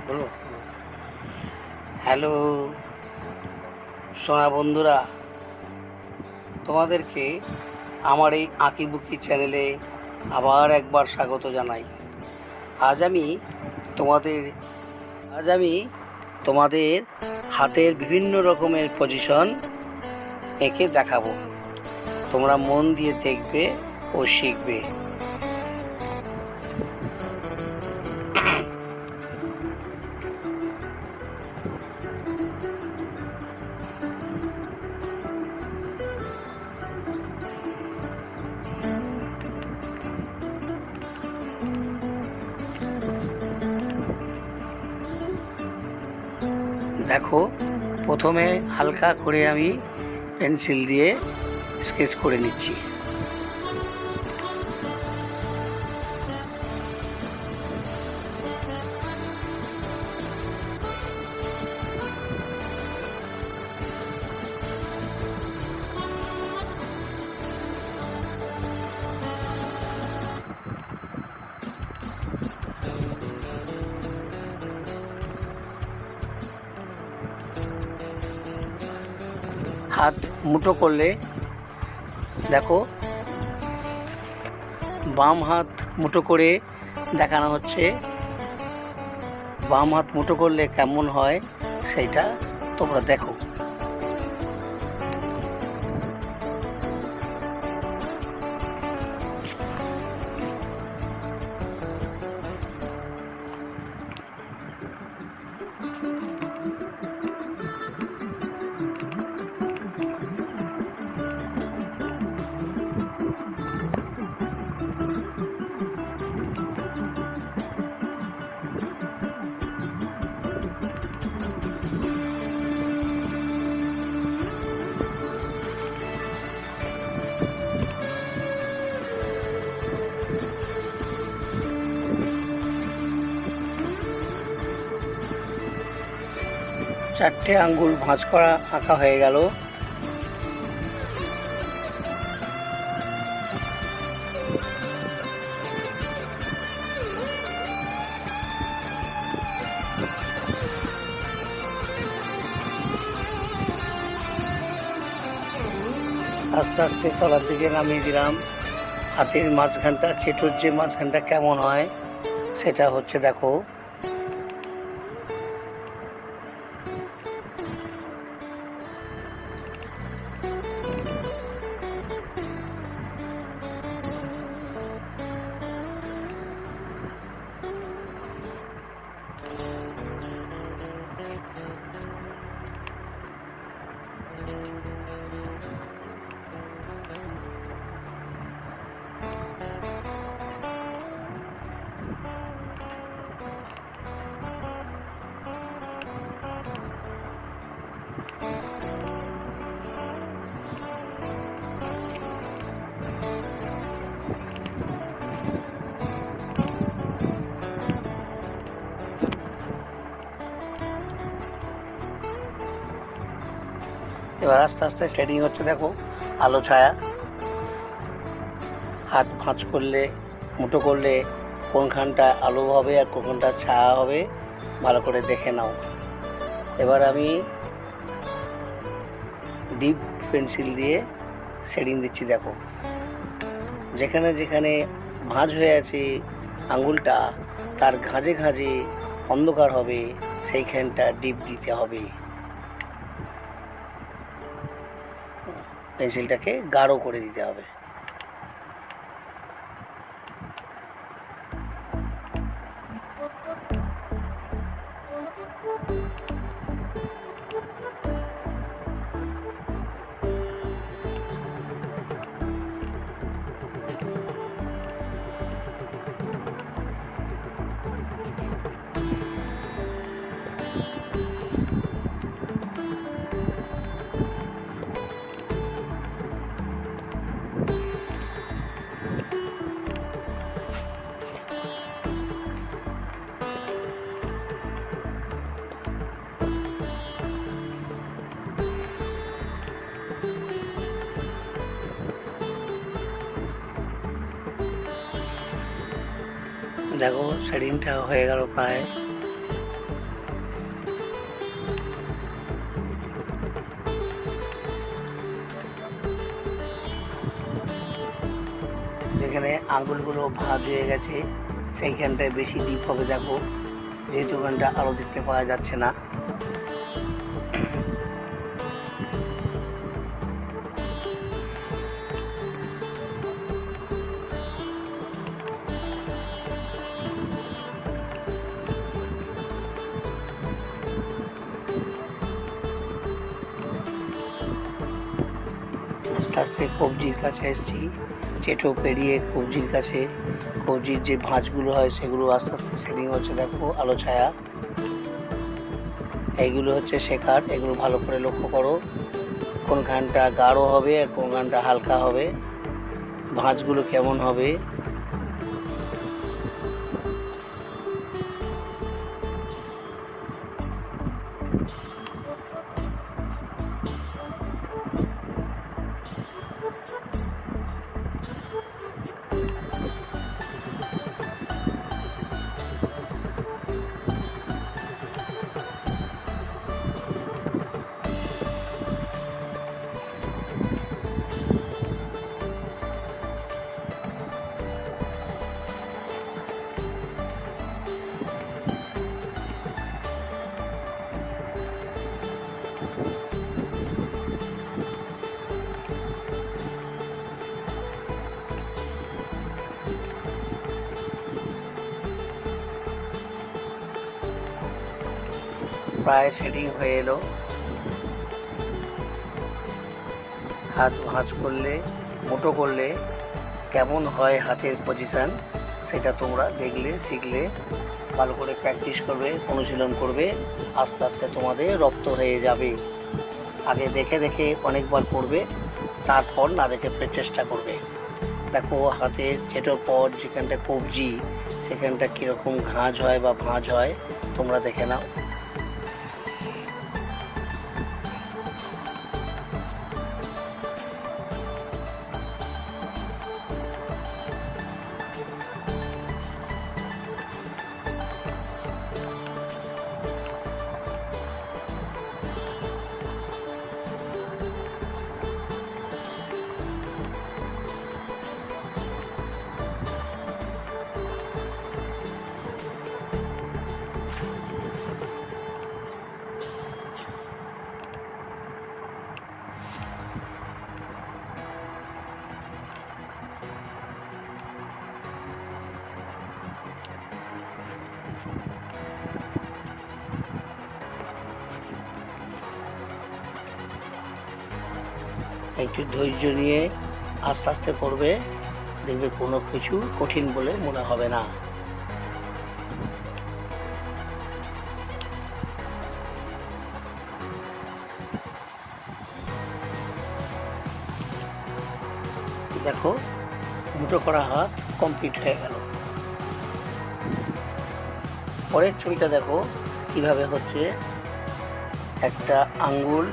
বলো। হ্যালো সোনা বন্ধুরা, তোমাদেরকে আমার এই আঁকিবুকি চ্যানেলে আবার একবার স্বাগত জানাই। আজ আমি তোমাদের তোমাদের হাতের বিভিন্ন রকমের পজিশন এঁকে দেখাবো। তোমরা মন দিয়ে দেখবে ও শিখবে। দেখো, প্রথমে হালকা করে আমি পেন্সিল দিয়ে স্কেচ করে নিচ্ছি। হাত মুঠো করলে দেখো, বাম হাত মুঠো করে দেখানো হচ্ছে। বাম হাত মুঠো করলে কেমন হয় সেইটা তোমরা দেখো। চারটে আঙ্গুল ভাঁজ করা আঁকা হয়ে গেল। আস্তে আস্তে তলার দিকে নামিয়ে দিলাম। হাতের মাঝখানটা, চেটোর যে মাঝখানটা কেমন হয় সেটা হচ্ছে দেখো। এবার আস্তে আস্তে শেডিং হচ্ছে দেখো, আলো ছায়া। হাত ভাঁজ করলে, মুঠো করলে কোনখানটা আলো হবে আর কোনখানটা ছায়া হবে ভালো করে দেখে নাও। এবার আমি ডিপ পেন্সিল দিয়ে শেডিং দিচ্ছি। দেখো, যেখানে যেখানে ভাঁজ হয়ে আছে আঙুলটা, তার ঘাঁজে ঘাঁজে অন্ধকার হবে, সেইখানটা ডিপ দিতে হবে। পেন্সিলটাকে গাঢ় করে দিতে হবে। দেখো, শেডিংটা হয়ে গেল প্রায়। যেখানে আঙুলগুলো ভাঁজ হয়ে গেছে সেইখানটায় বেশি ডিপ হবে দেখো, যেহেতু ওখানটা আলো দেখতে পাওয়া যাচ্ছে না। আস্তে আস্তে কবজির কাছে এসেছি, চেটো পেরিয়ে কবজির কাছে। কবজির যে ভাঁজগুলো হয় সেগুলো আস্তে আস্তে সেটিং হচ্ছে দেখো, আলো ছায়া। এইগুলো হচ্ছে শেখার, এগুলো ভালো করে লক্ষ্য করো, কোনখানটা গাঢ় হবে আর কোনখানটা হালকা হবে, ভাঁজগুলো কেমন হবে। প্রায় সেটিং হয়ে এলো। হাত ভাঁজ করলে, মোটো করলে কেমন হয় হাতের পজিশান, সেটা তোমরা দেখলে শিখলে, ভালো করে প্র্যাকটিস করবে, অনুশীলন করবে, আস্তে আস্তে তোমাদের রপ্ত হয়ে যাবে। আগে দেখে দেখে অনেকবার করবে, তারপর না দেখে চেষ্টা করবে। দেখো হাতের চেটোর পর যেখানটা কবজি, সেখানটা কীরকম ঘাঁজ হয় বা ভাঁজ হয় তোমরা দেখে নাও। একটু ধৈর্য নিয়ে আস্তে আস্তে করবে, দেখবে কোনো কিছু কঠিন বলে মনে হবে না। দেখো মুঠো করা হাত কমপ্লিট হয়ে গেল। পরের ছবিটা দেখো কিভাবে হচ্ছে। একটা আঙ্গুল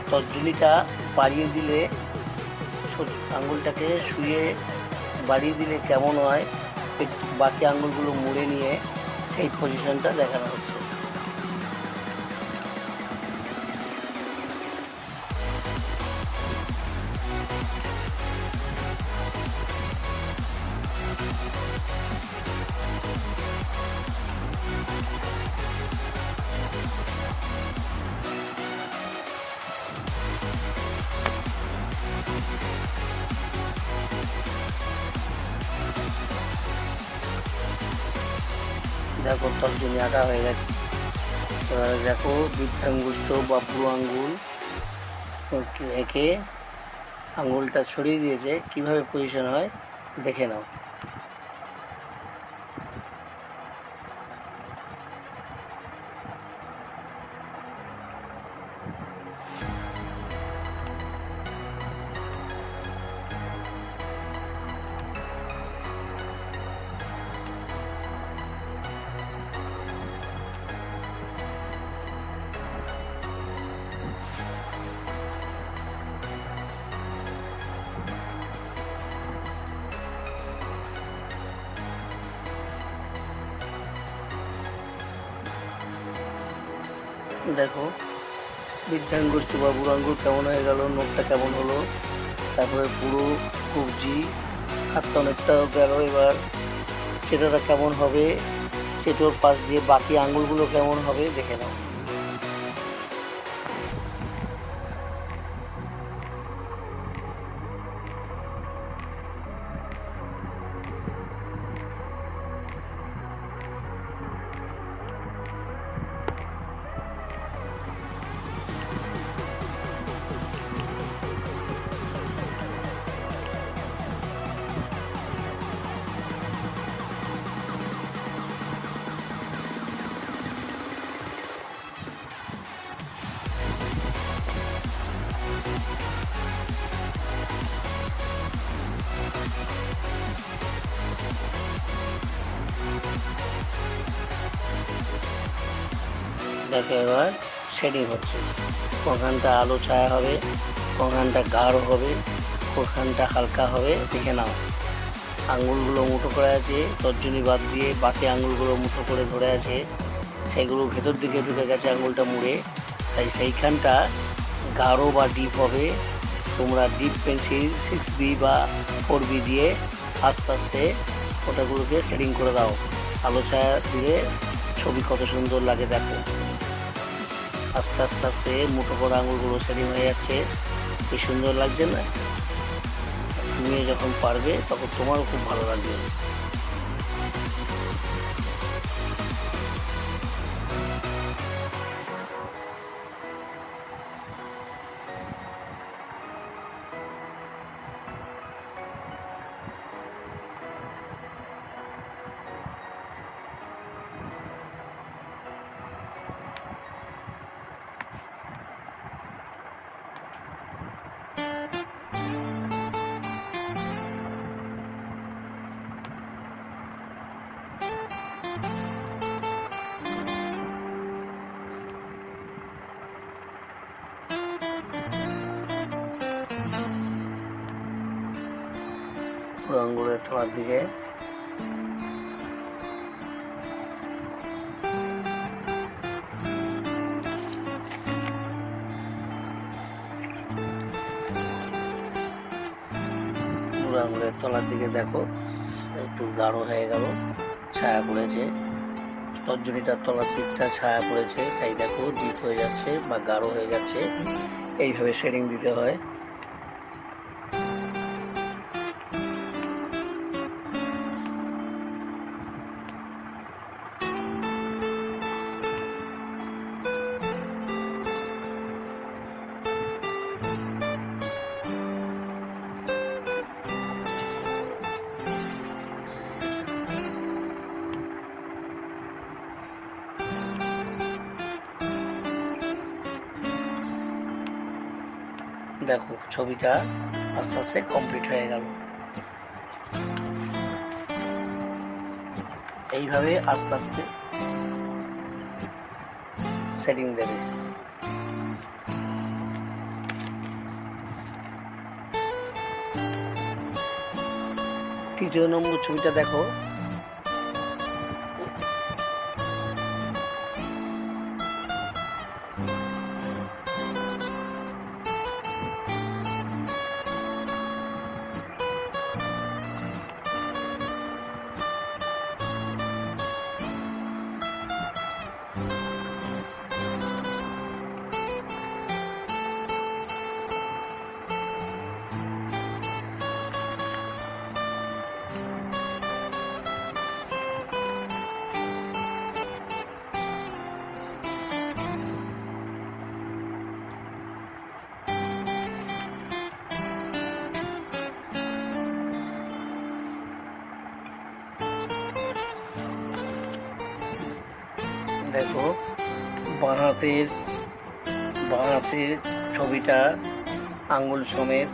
তর্জনীটা বাড়িয়ে দিলে, আঙ্গুলটাকে শুয়ে বাড়িয়ে দিলে কেমন হয়, বাকি আঙ্গুলগুলো মুড়ে নিয়ে সেই পজিশনটা দেখানো হচ্ছে। দেখো তর্জনী আঁকা হয়ে গেছে। এবারে দেখো বৃদ্ধাঙ্গুষ্ঠ বা বুড়ো আঙ্গুল এঁকে আঙ্গুলটা ছড়িয়ে দিয়েছে, কিভাবে পজিশন হয় দেখে নাও। দেখো বৃদ্ধাঙ্গুষ্ঠ বা বুড়ো আঙ্গুল কেমন হয়ে গেল, নখটা কেমন হলো, তারপরে পুরো কবজি, হাতটা অনেকটাও গেল। এবার চেটোটা কেমন হবে, চেটোর পাশ দিয়ে বাকি আঙুলগুলো কেমন হবে দেখে নাও। দেখো এবার শেডিং হচ্ছে, কোনখানটা আলো ছায়া হবে, কোনখানটা গাঢ় হবে, কোনখানটা হালকা হবে দেখে নাও। আঙুলগুলো মুঠো করে আছে, তর্জনী বাদ দিয়ে বাকি আঙুলগুলো মুঠো করে ধরে আছে, সেগুলো ভেতর দিকে ঢুকে গেছে আঙুলটা মুড়ে, তাই সেইখানটা গাঢ় বা ডিপ হবে। তোমরা ডিপ পেন্সিল 6B বা 4B দিয়ে আস্তে আস্তে ওটাগুলোকে শেডিং করে দাও। আলো ছায়া দিলে ছবি কত সুন্দর লাগে দেখো। আস্তে আস্তে আস্তে মুঠো করা আঙুলগুলো শেডিং হয়ে যাচ্ছে, কি সুন্দর লাগছে না? তুমি যখন পারবে তখন তোমারও খুব ভালো লাগবে। পুরো আঙুলের তলার দিকে আঙুলের তলার দিকে দেখো একটু গাঢ় হয়ে গেল, ছায়া পড়েছে, তর্জনীটার তলার দিকটা ছায়া পড়েছে, তাই দেখো ডিপ হয়ে যাচ্ছে বা গাঢ় হয়ে যাচ্ছে। এইভাবে শেডিং দিতে হয়। দেখো ছবিটা আস্তে আস্তে কমপ্লিট হয়ে গেল। এইভাবে আস্তে আস্তে শেডিং দেবে। তৃতীয় নম্বর ছবিটা দেখো, দেখো বাঁ হাতের ছবিটা আঙ্গুল সমেত,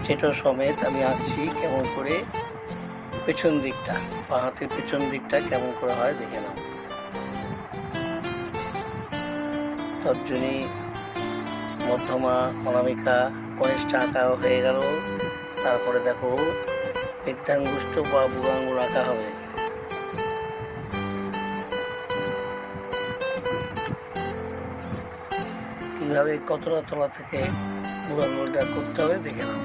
চেটো সমেত আমি আঁকছি কেমন করে। পেছন দিকটা, বাঁ হাতের পেছন দিকটা কেমন করে হয় দেখে নাও। তর্জনী, মধ্যমা, অনামিকা, কনিষ্ঠা আঁকা হয়ে গেল। তারপরে দেখো বৃদ্ধাঙ্গুষ্ঠ বা বুড়ো আঙুল আঁকা হবে। কিভাবে কতটা তলা থেকে বুড়ো আঙুলটা করতে হবে দেখে নাও।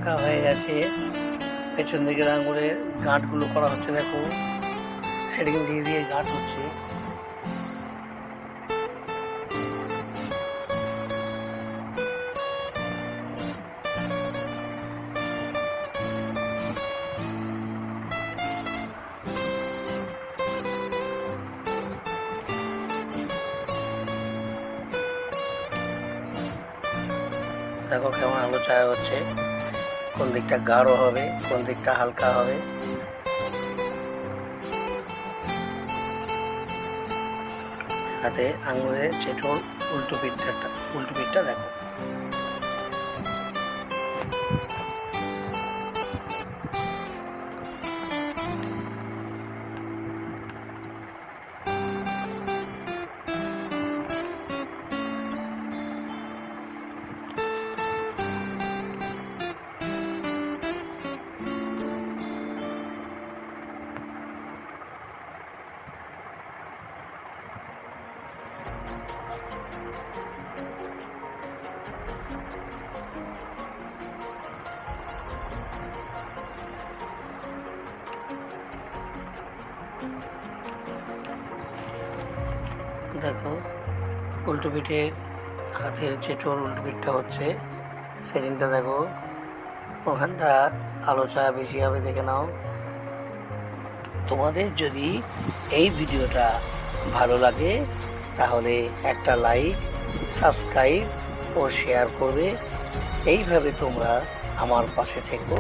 পাকা হয়ে গেছে। পেছন দিকের আঙুরের গাঁটগুলো করা হচ্ছে, দেখো শেডিং দিয়ে দিয়ে গাঁট হচ্ছে। দেখো কেমন আলো ছায়া হচ্ছে, কোন দিকটা গাঢ় হবে কোন দিকটা হালকা হবে। সাথে আঙুরের চেটোর উল্টো পিঠটা দেখো। দেখো উল্টো পিঠে হাতের চেটোর উল্টো পিঠটা হচ্ছে, সেটিংটা দেখো, ওখানটা আলো ছায়া বেশি হবে, দেখে নাও। তোমাদের যদি এই ভিডিওটা ভালো লাগে তাহলে একটা লাইক, সাবস্ক্রাইব ও শেয়ার করবে। এইভাবে তোমরা আমার পাশে থেকো।